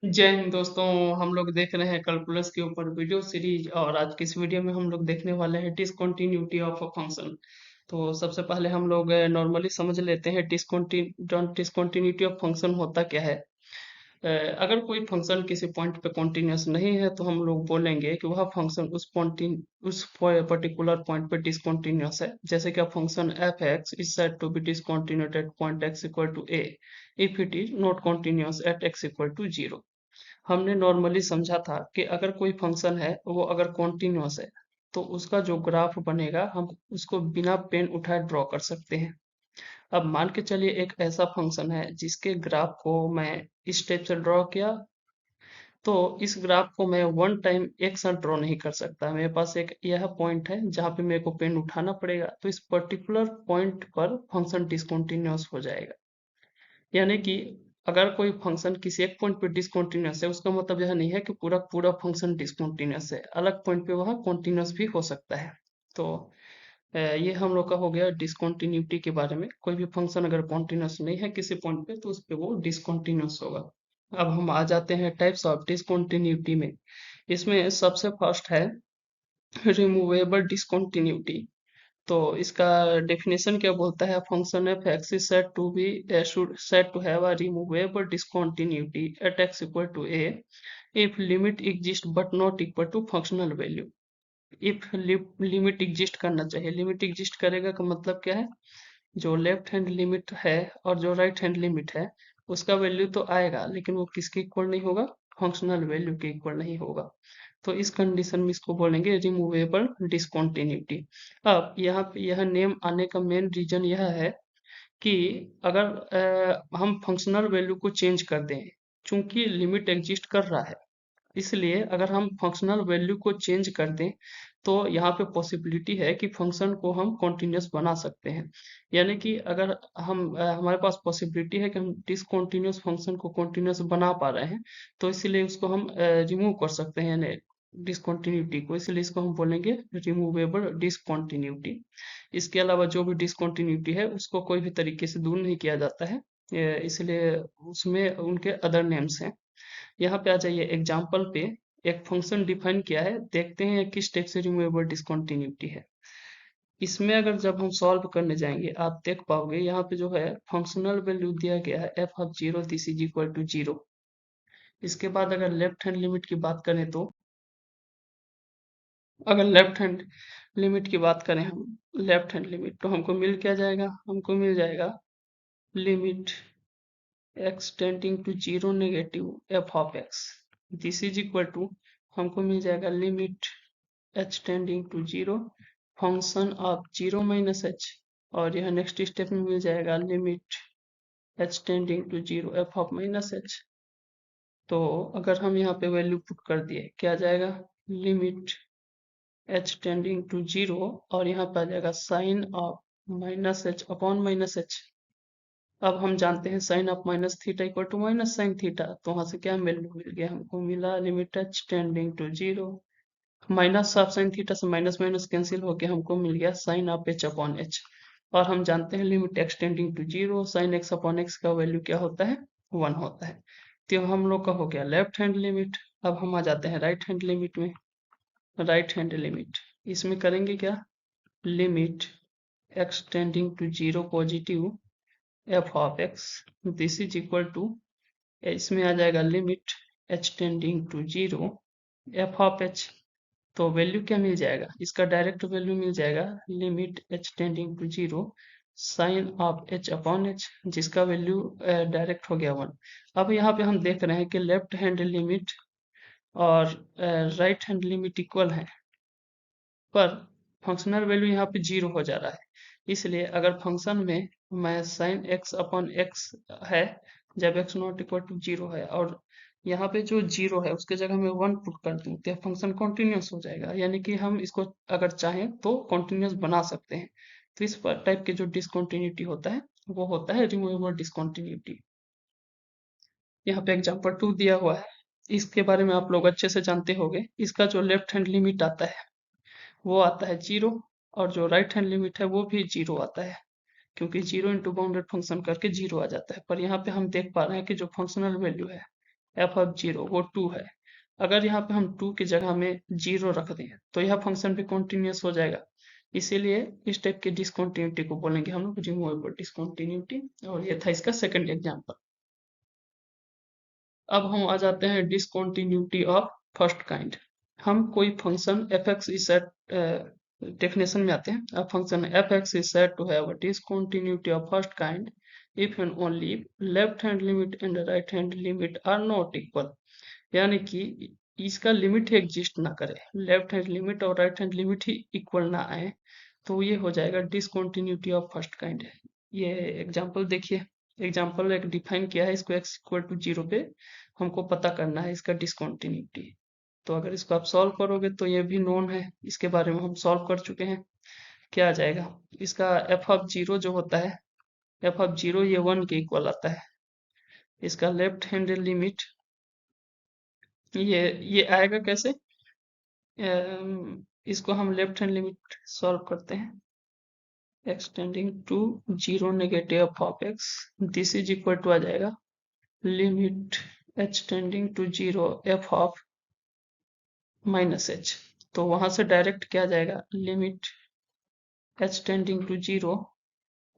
जय हिंद दोस्तों। हम लोग देख रहे हैं कैलकुलस के ऊपर वीडियो सीरीज और आज की इस वीडियो में हम लोग देखने वाले हैं डिसकंटिन्यूटी ऑफ अ फंक्शन। तो सबसे पहले हम लोग नॉर्मली समझ लेते हैं डिसकंटिन्यूटी ऑफ फंक्शन होता क्या है। अगर कोई फंक्शन किसी पॉइंट पे कॉन्टिन्यूस नहीं है तो हम लोग बोलेंगे कि वह फंक्शन उस पर्टिकुलर पॉइंट पे डिसकंटिन्यूस है। जैसे कि function F x is said to be discontinuous at point X equal to A if it is not continuous at x equal to 0। हमने नॉर्मली समझा था कि अगर कोई फंक्शन है वो अगर कॉन्टिन्यूस है तो उसका जो ग्राफ बनेगा हम उसको बिना पेन उठाए ड्रॉ कर सकते हैं। अब मान के चलिए एक ऐसा फंक्शन है जिसके ग्राफ को मैं इस टाइप से ड्रॉ किया, तो इस ग्राफ को मैं वन टाइम एक साथ ड्रॉ नहीं कर सकता। मेरे पास एक यह पॉइंट है जहाँ पे मेरे को पेन उठाना पड़ेगा, तो इस पर्टिकुलर पॉइंट पर फंक्शन डिसकंटिन्यूअस हो जाएगा। यानी कि अगर कोई फंक्शन किसी एक पॉइंट पे डिसकंटिन्यूअस है उसका मतलब यह नहीं है कि पूरा पूरा फंक्शन डिसकंटिन्यूअस है, अलग पॉइंट पे वह कॉन्टिन्यूअस भी हो सकता है। तो ये हम लोग का हो गया डिसकंटिन्यूटी के बारे में। कोई भी फंक्शन अगर कॉन्टिन्यूअस नहीं है किसी पॉइंट पे तो उस पे वो डिसकंटिन्यूअस होगा। अब हम आ जाते हैं टाइप्स ऑफ डिसकंटिन्यूटी में। इसमें सबसे फर्स्ट है रिमूवेबल डिसकंटिन्यूटी। तो इसका डेफिनेशन क्या बोलता है, function F x is said to be should said to have a removable discontinuity at x equal to A if limit exist but not equal to functional value. If limit exist करना चाहिए, limit exist करेगा का मतलब क्या है, जो left hand limit है और जो राइट हैंड लिमिट है उसका वैल्यू तो आएगा लेकिन वो किसके इक्वल नहीं होगा, फंक्शनल वैल्यू के इक्वल नहीं होगा। तो इस कंडीशन में इसको बोलेंगे रिमूवेबल डिसकंटिन्यूटी। अब यहाँ पे यह नेम आने का मेन रीजन यह है कि अगर हम फंक्शनल वैल्यू को चेंज कर दें, चूंकि लिमिट एग्जिस्ट कर रहा है, इसलिए अगर हम फंक्शनल वैल्यू को चेंज कर दें तो यहाँ पे पॉसिबिलिटी है कि फंक्शन को हम कॉन्टिन्यूस बना सकते हैं। यानी कि अगर हमारे पास पॉसिबिलिटी है कि हम डिसकंटिन्यूस फंक्शन को कॉन्टिन्यूस बना पा रहे हैं, तो इसीलिए उसको हम रिमूव कर सकते हैं यानी डिसकंटिन्यूटी को, इसलिए इसको हम बोलेंगे रिमूवेबल डिसकंटिन्यूटी। इसके अलावा जो भी डिसकंटिन्यूटी है उसको कोई भी तरीके से दूर नहीं किया जाता है, इसलिए उसमें उनके अदर नेम्स हैं। यहाँ पे आ जाइए एग्जाम्पल पे। एक फंक्शन डिफाइन किया है, देखते हैं किस टाइप से रिमूवेबल डिसकंटिन्यूटी है। इसमें अगर जब हम सॉल्व करने जाएंगे आप देख पाओगे यहाँ पे जो है फंक्शनल वैल्यू दिया गया है F of zero this is equal to 0। इसके बाद अगर लेफ्ट हैंड लिमिट की बात करें तो अगर लेफ्ट हैंड लिमिट की बात करें हम लेफ्ट हैंड लिमिट तो हमको मिल क्या जाएगा, हमको मिल जाएगा limit x tending to 0 negative F of x this is equal to, हमको मिल जाएगा limit H tending to 0 function of 0 minus H. और यह नेक्स्ट स्टेप में मिल जाएगा limit H tending to 0 F of minus H. तो अगर हम यहाँ पे वैल्यू पुट कर दिए क्या आ जाएगा, लिमिट एच टेंडिंग टू 0 और यहाँ पे आ जाएगा sine of minus h upon minus h. अब हम जानते हैं sine of minus theta equal to minus sine theta, तो वहां से क्या वैल्यू मिल गया, हमको मिला limit H tending to 0 minus of sine theta से माइनस माइनस कैंसिल हो गया, हमको मिल गया sine of h upon h. और हम जानते हैं limit x tending to 0 sine x upon x का वैल्यू क्या होता है, 1 होता है। तो हम लोग का हो गया लेफ्ट हैंड लिमिट। अब हम आ जाते हैं राइट हैंड लिमिट में। राइट हैंड लिमिट इसमें करेंगे क्या, limit x tending to 0 positive F of x this is equal to, इसमें आ जाएगा limit H tending to 0 F of h. तो वैल्यू क्या मिल जाएगा, इसका डायरेक्ट वैल्यू मिल जाएगा limit H tending to 0 sine of h upon h, जिसका वैल्यू डायरेक्ट हो गया 1। अब यहाँ पे हम देख रहे हैं कि लेफ्ट हैंड लिमिट और राइट हैंड लिमिट इक्वल है, पर फंक्शनल वैल्यू यहाँ पे 0 हो जा रहा है। इसलिए अगर फंक्शन में मैं साइन एक्स अपॉन एक्स है जब एक्स नॉट इक्वल टू 0 है और यहाँ पे जो 0 है उसके जगह मैं 1 पुट कर दूं तो फंक्शन कॉन्टिन्यूस हो जाएगा, यानी कि हम इसको अगर चाहें तो कॉन्टिन्यूस बना सकते हैं। तो इस टाइप के जो डिसकंटिन्यूटी होता है वो होता है रिमूवेबल डिसकंटिन्यूटी। यहाँ पे एग्जाम्पल 2 दिया हुआ है, इसके बारे में आप लोग अच्छे से जानते होंगे। इसका जो लेफ्ट हैंड लिमिट आता है वो आता है 0 और जो राइट हैंड लिमिट है वो भी 0 आता है, क्योंकि 0 इंटू बाउंडेड फंक्शन करके 0 आ जाता है। पर यहाँ पे हम देख पा रहे हैं कि जो फंक्शनल वैल्यू है एफ ऑफ जीरो वो 2 है। अगर यहाँ पे हम 2 की जगह में 0 रख दें तो यह फंक्शन भी कॉन्टिन्यूस हो जाएगा। इसीलिए इस टाइप की डिसकंटिन्यूटी को बोलेंगे हम लोग रिमूवेबल डिसकंटिन्यूटी। और ये था इसका सेकंड एग्जांपल। अब हम आ जाते हैं डिसकंटिन्यूटी ऑफ फर्स्ट काइंड। हम कोई function F x is said, definition में आते हैं। अब function F x is said to have a discontinuity of first kind if and only left hand limit and right hand limit are not equal. यानी कि इसका limit ही exist ना करे, लेफ्ट हैंड लिमिट और राइट हैंड लिमिट ही equal ना आए, तो ये हो जाएगा डिसकंटिन्यूटी ऑफ फर्स्ट काइंड है। ये एग्जांपल देखिए, एग्जांपल एक डिफाइन किया है, इसको x इक्वल टू 0 पे हमको पता करना है इसका डिसकंटिन्यूटी। तो अगर इसको आप सॉल्व करोगे तो ये भी नोन है, इसके बारे में हम सॉल्व कर चुके हैं। क्या आ जाएगा इसका एफ ऑफ 0 जो होता है, एफ ऑफ 0 ये 1 के इक्वल आता है। इसका लेफ्ट हैंड लिमिट ये आएगा कैसे, इसको हम लेफ्ट हैंड लिमिट सॉल्व करते हैं। X tending to 0 negative F of x, this is equal to आ जाएगा limit x tending to 0 F of minus H. तो वहां से डायरेक्ट क्या आ जाएगा, limit x tending to 0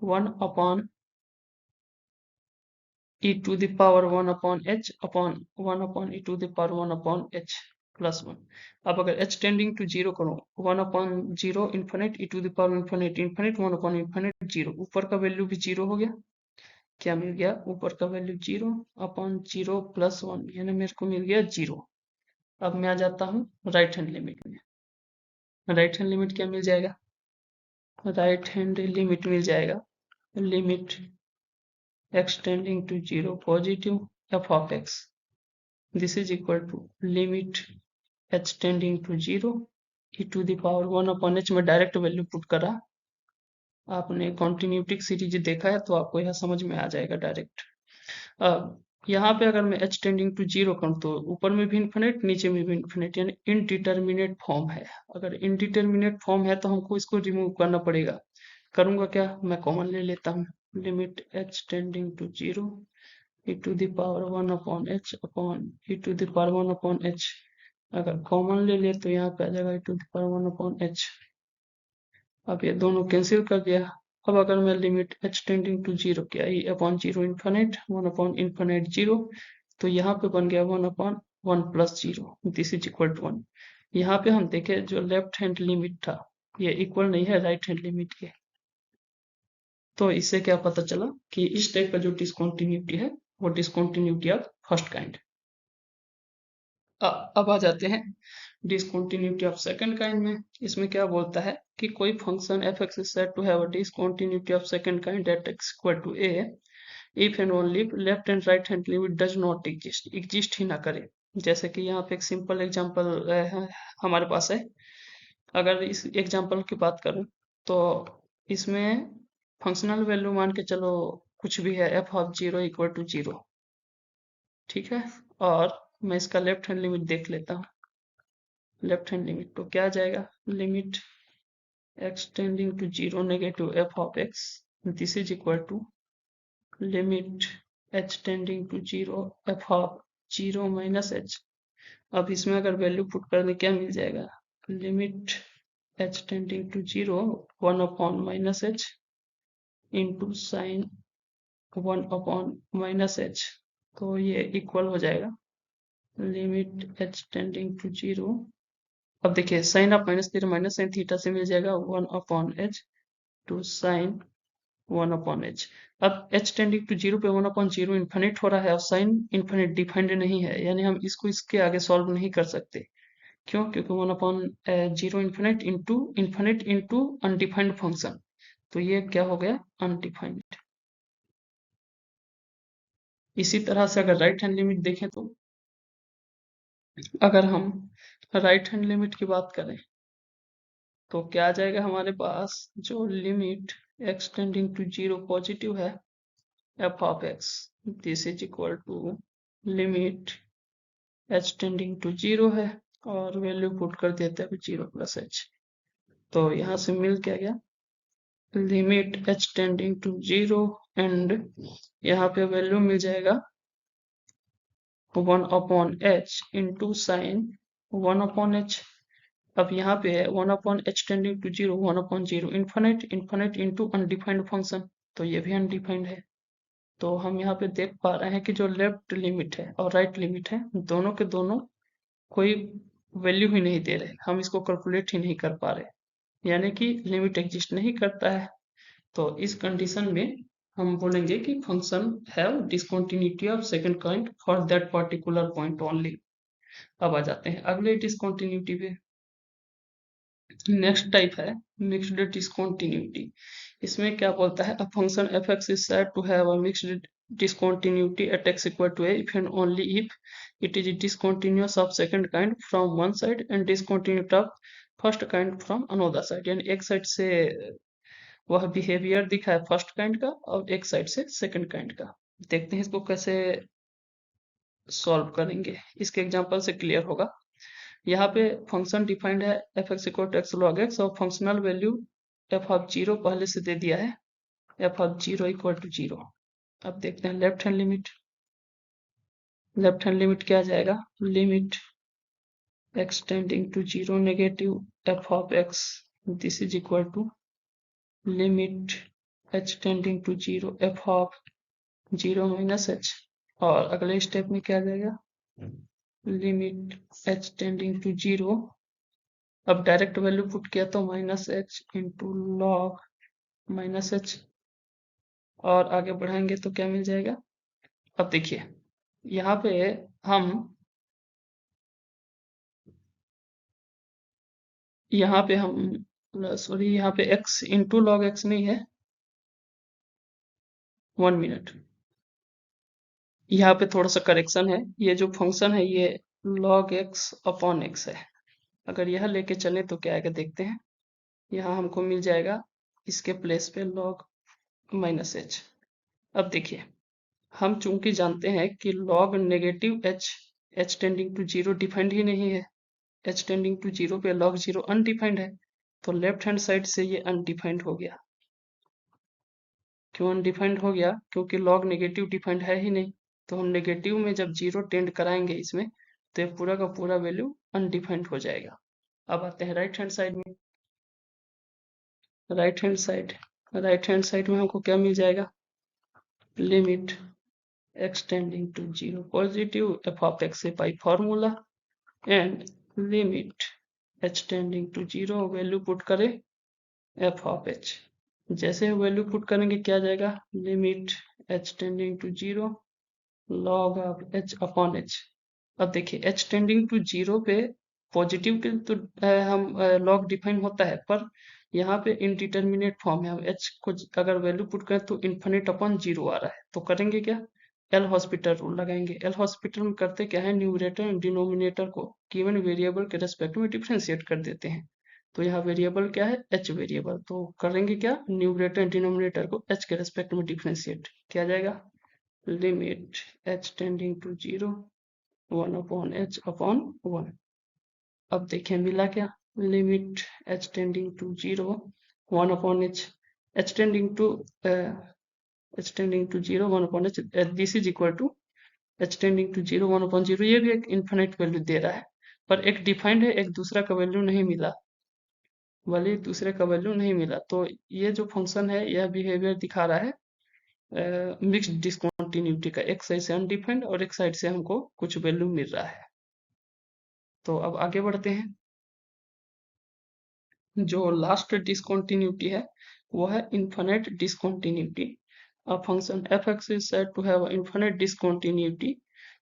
1 upon e to the power 1 upon h upon 1 upon e to the power 1 upon h plus 1। अब अगर h टेंडिंग टू 0 करो, 1 upon 0 infinite e to the power infinite infinite 1 upon infinite 0, ऊपर का value भी 0 हो गया। क्या मिल गया, ऊपर का वैल्यू 0 अपॉन 0 प्लस 1, यानी मेरे को मिल गया 0। अब मैं आ जाता हूँ राइट हैंड लिमिट में। राइट हैंड लिमिट क्या मिल जाएगा, राइट हैंड लिमिट मिल जाएगा limit x tending to 0 positive f of x, this is equal to limit extending to 0 e to the power 1 upon h में डायरेक्ट वैल्यू पुट करा। आपने continuity series देखा है तो आपको यह समझ में आ जाएगा डायरेक्ट। अब यहाँ पे अगर मैं h टेंडिंग टू 0 करूँ तो ऊपर में भी इन्फिनिट नीचे में भी इन्फिनिट, यानी इनडिटर्मिनेट फॉर्म है। अगर इनडिटर्मिनेट फॉर्म है तो हमको इसको रिमूव करना पड़ेगा। करूंगा क्या, मैं कॉमन ले लेता हूँ, limit h tending to 0 e to the power 1 upon h upon e to the power 1 upon h। अगर कॉमन ले ले तो यहाँ पे आ जाएगा e to the power 1 upon h। अब ये दोनों कैंसिल कर दिया। अब अगर मैं लिमिट h टेंडिंग टू 0 किया e अपॉन 0 इन्फिनिट 1 अपॉन इन्फिनिट 0, तो यहाँ पे बन गया 1 upon 1 plus 0, this is equal to 1। यहाँ पे हम देखे जो लेफ्ट हैंड लिमिट था ये इक्वल नहीं है राइट हैंड लिमिट के। तो इससे क्या पता चला कि इस टाइप का जो डिसकंटिन्यूटी है वो डिसकंटिन्यूटी ऑफ फर्स्ट काइंड। अब आ जाते हैं डिसकंटिन्यूटी ऑफ सेकंड काइंड में। इसमें क्या बोलता है कि कोई function F x is said to have a discontinuity of second kind at x equal to A if and only left and right hand limit does not exist, exist ही ना करे। जैसे कि यहाँ पे एक सिंपल एग्जांपल हमारे पास है। अगर इस एग्जांपल की बात करूं तो इसमें फंक्शनल वैल्यू मान के चलो कुछ भी है, एफ ऑफ 0 इक्वल टू 0, ठीक है। और मैं इसका लेफ्ट हैंड लिमिट देख लेता हूँ। लेफ्ट हैंड लिमिट तो क्या आ जाएगा, limit x tending to 0 negative F of x, this is equal to limit x tending to 0 F of 0 minus h. अब इसमें अगर वैल्यू पुट कर दे क्या मिल जाएगा, limit x tending to 0 1 upon minus h into sine 1 upon minus H. तो ये equal हो जाएगा लिमिट एच टेंडिंग टू 0। अब देखिए sine of minus theta minus sine theta से मिल जाएगा 1 upon h to sine 1 upon h. अब एच टेंडिंग टू 0 पे 1 अपॉन 0 इन्फिनिट हो रहा है और साइन इन्फिनिट डिफाइंड नहीं है, यानी हम इसको इसके आगे सॉल्व नहीं कर सकते। क्यों, क्योंकि 1 upon 0 infinite into undefined function, तो ये क्या हो गया अनडिफाइंड। इसी तरह से अगर राइट हैंड लिमिट देखें तो अगर हम राइट हैंड लिमिट की बात करें तो क्या आ जाएगा हमारे पास, जो लिमिट एक्सटेंडिंग टू 0 पॉजिटिव है F of x, this is equal to limit x tending to 0 है और वैल्यू पुट कर देते हैं 0 प्लस एच। तो यहाँ से मिल क्या गया, लिमिट एक्सटेंडिंग टू 0 एंड यहाँ पे वैल्यू मिल जाएगा 1/h इंटू साइन 1/h। अब यहाँ पे है 1/h tending to 0, 1/0, infinite infinite into undefined function, तो ये भी अनडिफाइंड है। तो हम यहाँ पे देख पा रहे हैं कि जो लेफ्ट लिमिट है और राइट लिमिट है, दोनों के दोनों कोई वैल्यू ही नहीं दे रहे, हम इसको कैलकुलेट ही नहीं कर पा रहे, यानी कि लिमिट एग्जिस्ट नहीं करता है। तो इस कंडीशन में हम बोलेंगे कि function have discontinuity of second kind for that particular point only. अब आ जाते हैं अगले डिसकंटिन्यूटी पे। नेक्स्ट टाइप है मिक्स्ड डिसकंटिन्यूटी। इसमें क्या बोलता है, a function F x is said to have a mixed discontinuity at x equal to a if and only if it is discontinuous of second kind from one side and discontinuous of first kind from another side। यानी एक side से वह behaviour दिखा है first kind का और एक side से सेकंड काइंड का। देखते हैं इसको कैसे सॉल्व करेंगे, इसके एग्जांपल से क्लियर होगा। यहाँ पे फंक्शन डिफाइंड है F X equal to X log X और functional value F of zero पहले से दे दिया है, F of zero equal to 0। अब देखते हैं left hand limit. Left hand limit क्या आ जाएगा, limit x tending to 0 negative F of x this is equal to limit H tending to 0 F of 0 minus H. और अगले step में क्या आ जाएगा, लिमिट एच टेंडिंग टू 0। अब डायरेक्ट वैल्यू पुट किया तो minus h into log minus H, और आगे बढ़ाएंगे तो क्या मिल जाएगा। अब देखिए यहाँ पे हम सॉरी यहाँ पे x इंटू लॉग एक्स नहीं है, 1 मिनट, यहाँ पे थोड़ा सा करेक्शन है। ये जो फंक्शन है ये log x अपॉन x है, अगर यह लेके चले तो क्या आएगा देखते हैं। यहाँ हमको मिल जाएगा इसके प्लेस पे log माइनस एच। अब देखिए हम चूंकि जानते हैं कि log negative h tending to 0 defined ही नहीं है, h टेंडिंग टू 0 पे log 0 अनडिफाइंड है, तो लेफ्ट हैंड साइड से ये अनडिफाइंड हो गया। क्यों अनडिफाइंड हो गया, क्योंकि log नेगेटिव डिफाइंड है ही नहीं, तो हम नेगेटिव में जब 0 टेंड कराएंगे इसमें तो ये पूरा का पूरा वैल्यू अनडिफाइंड हो जाएगा। अब आते हैं राइट हैंड साइड में। राइट हैंड साइड में हमको क्या मिल जाएगा, limit x tending to 0 positive F of X से पाई formula and limit h tending to 0 value put करें एफ ऑफ h। जैसे वैल्यू पुट करेंगे क्या जाएगा, limit h tending to 0 log of h upon h। अब देखिए h टेंडिंग टू 0 पे पॉजिटिव के तो हम log डिफाइन होता है, पर यहाँ पे इनडिटर्मिनेट फॉर्म है, हम h को अगर वैल्यू पुट करें तो इन्फिनिट अपॉन 0 आ रहा है, तो करेंगे क्या, एल हॉस्पिटल रूल लगाएंगे। एल हॉस्पिटल में करते क्या है, न्यूमरेटर एंड डिनोमिनेटर को गिवन वेरिएबल के रेस्पेक्ट में डिफरेंशिएट कर देते हैं। तो यहाँ वेरिएबल क्या है, एच वेरिएबल, तो करेंगे क्या, न्यूमरेटर एंड डिनोमिनेटर को एच के रेस्पेक्ट में डिफरेंशिएट किया जाएगा। Limit h tending to 0 1 upon h upon 1। अब देखिए मिला क्या, limit h tending to 0 1 upon h tending to 0 1 upon h this is equal to h tending to 0 1 upon 0। ये भी एक इन्फिनिट वैल्यू दे रहा है, पर एक डिफाइंड है, एक दूसरा का वैल्यू नहीं मिला, वाले दूसरे का वैल्यू नहीं मिला। तो ये जो फंक्शन है यह बिहेवियर दिखा रहा है मिक्स्ड डिसकंटिन्यूटी का, एक साइड से अनडिफाइंड और एक साइड से हमको कुछ वैल्यू मिल रहा है। तो अब आगे बढ़ते हैं। जो लास्ट डिसकंटिन्यूटी है वो है infinite discontinuity. A function F x is said to have infinite discontinuity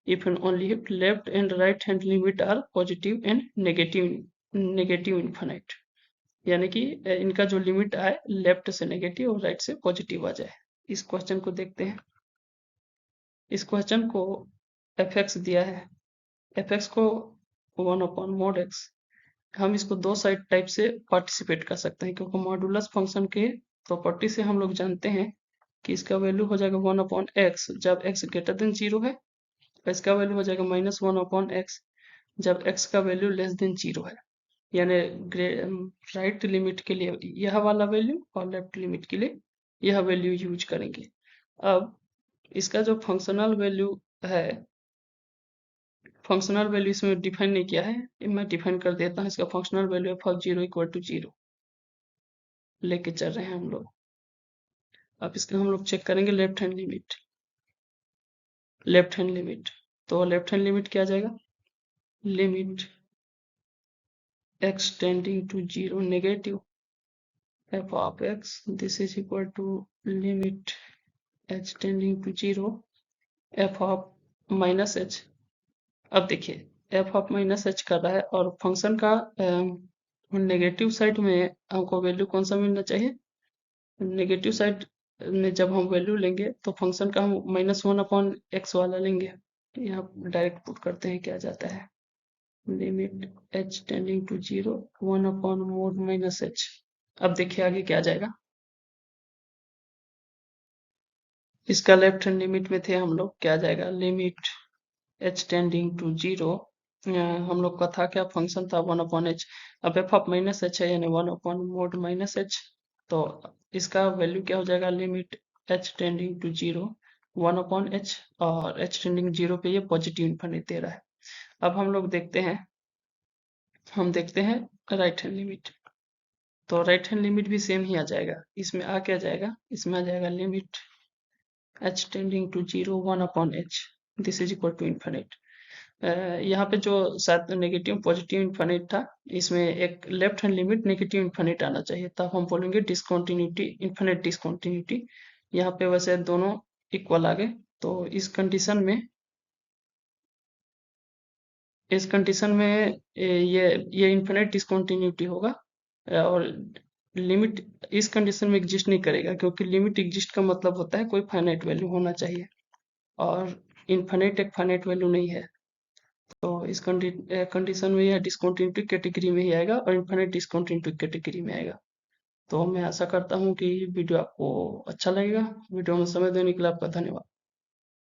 if and only if left and right hand limit are positive and negative infinite. यानी कि इनका जो लिमिट आए लेफ्ट से नेगेटिव और राइट से पॉजिटिव आ जाए। इस क्वेश्चन को देखते हैं। इस क्वेश्चन को एफ एक्स दिया है, एफ एक्स को 1 अपॉन मोड एक्स, हम इसको दो साइड टाइप से पार्टिसिपेट कर सकते हैं, क्योंकि मॉडुलस फंक्शन के प्रॉपर्टी से हम लोग जानते हैं कि इसका वैल्यू हो जाएगा 1 अपॉन एक्स जब x ग्रेटर देन 0 है, और इसका वैल्यू हो जाएगा -1 अपॉन एक्स जब x का वैल्यू लेस देन 0 है। यानी राइट लिमिट के लिए यह वाला वैल्यू और लेफ्ट लिमिट के लिए यह वैल्यू यूज करेंगे। अब इसका जो फंक्शनल वैल्यू है फंक्शनल वैल्यू इसमें डिफाइन नहीं किया है, ये मैं डिफाइन कर देता हूँ। इसका functional value F of zero equal to zero लेके चल रहे हैं हम लोग। अब इसका हम लोग चेक करेंगे left hand limit. Left hand limit, तो लेफ्ट हैंड लिमिट क्या आ जाएगा, limit x tending to zero negative f of x, this is equal to limit h tending to zero f of minus h। अब देखिए f of minus h कर रहा है और फंक्शन का नेगेटिव साइड में हमको वैल्यू कौन सा मिलना चाहिए, नेगेटिव साइड में जब हम वैल्यू लेंगे तो फंक्शन का हम -1/x वाला लेंगे। यहाँ डायरेक्ट पुट करते हैं क्या जाता है, limit h tending to zero 1/mod minus h। अब देखिए आगे क्या जाएगा, इसका लेफ्ट हैंड लिमिट में थे हम लोग, क्या जाएगा, limit h tending to zero, हम लोग का था क्या, फंक्शन था 1/h। अब f ऑफ माइनस h है यानी 1/mod माइनस h, तो इसका वैल्यू क्या हो जाएगा, limit h tending to zero 1/h, और h टेंडिंग जीरो पे ये पॉजिटिव इन्फिनिटी दे रहा है। अब हम लोग देखते हैं, हम देखते हैं राइट हैंड लिमिट, तो राइट हैंड लिमिट भी सेम ही आ जाएगा। इसमें आ क्या जाएगा, इसमें आ जाएगा limit h tending to zero 1/h, this is equal to infinite. यहाँ पे जो साथ नेगेटिव पॉजिटिव इन्फिनिट था, इसमें एक left hand limit negative infinite आना चाहिए, तब हम बोलेंगे डिसकंटिन्यूटी, इन्फिनिट डिसकंटिन्यूटी। यहाँ पे वैसे दोनों इक्वल आ गए, तो इस कंडीशन में ये इन्फिनिट डिसकंटिन्यूटी होगा, और लिमिट इस कंडीशन में एग्जिस्ट नहीं करेगा, क्योंकि लिमिट एग्जिस्ट का मतलब होता है कोई फाइनाइट वैल्यू होना चाहिए, और इन्फिनिट एक फाइनाइट वैल्यू नहीं है। तो इस कंडीशन में यह डिसकंटिन्यूटी कैटेगरी में ही आएगा और इन्फिनिट डिसकंटिन्यूटी कैटेगरी में आएगा। तो मैं आशा करता हूँ कि वीडियो आपको अच्छा लगेगा। वीडियो में समय देने के लिए आपका धन्यवाद।